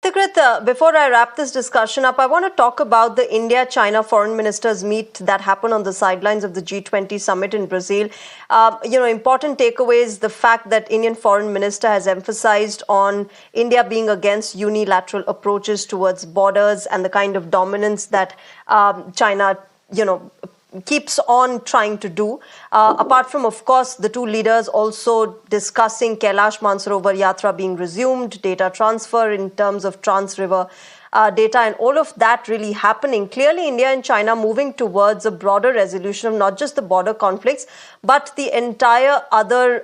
Pathikrit, before I wrap this discussion up, I want to talk about the India-China foreign ministers meet that happened on the sidelines of the G20 summit in Brazil. Important takeaways, the fact that Indian foreign minister has emphasized on India being against unilateral approaches towards borders and the kind of dominance that China, keeps on trying to do. Apart from, of course, the two leaders also discussing Kailash Mansarovar Yatra being resumed, data transfer in terms of trans-river data, and all of that really happening. Clearly, India and China moving towards a broader resolution of not just the border conflicts, but the entire other,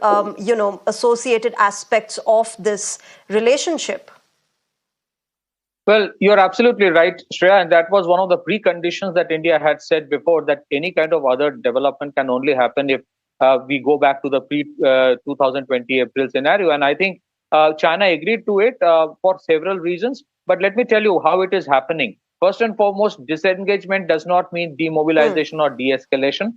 associated aspects of this relationship. Well, you're absolutely right, Shreya, and that was one of the preconditions that India had said before, that any kind of other development can only happen if we go back to the pre-2020 April scenario. And I think China agreed to it for several reasons. But let me tell you how it is happening. First and foremost, disengagement does not mean demobilization or de-escalation.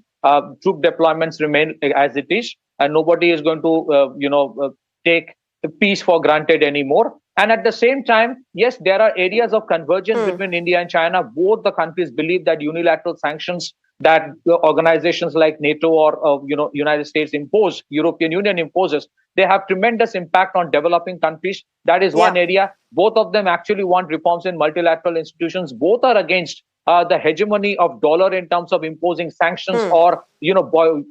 Troop deployments remain as it is, and nobody is going to, take peace for granted anymore. And at the same time, yes, there are areas of convergence between India and China. Both the countries believe that unilateral sanctions that organizations like NATO or United States impose, European Union imposes, they have tremendous impact on developing countries. That is one area. Both of them actually want reforms in multilateral institutions. Both are against the hegemony of dollar in terms of imposing sanctions or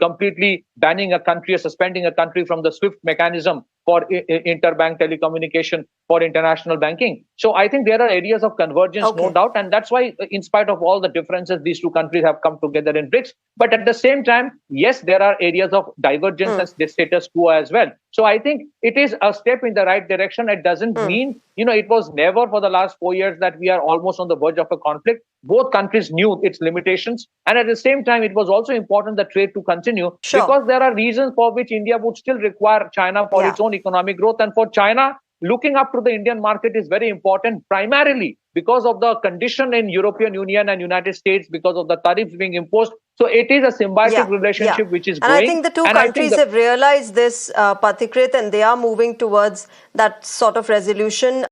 completely banning a country or suspending a country from the SWIFT mechanism for interbank telecommunication for international banking. So I think there are areas of convergence, no doubt. And that's why, in spite of all the differences, these two countries have come together in BRICS. But at the same time, yes, there are areas of divergence and the status quo as well. So I think it is a step in the right direction. It doesn't mean, it was never for the last 4 years that we are almost on the verge of a conflict. Both countries knew its limitations. And at the same time, it was also important that trade to continue because there are reasons for which India would still require China for its own economic growth. And for China, looking up to the Indian market is very important, primarily because of the condition in European Union and United States, because of the tariffs being imposed. So it is a symbiotic relationship which is growing. And I think the two countries have realized this, Pathikrit, and they are moving towards that sort of resolution.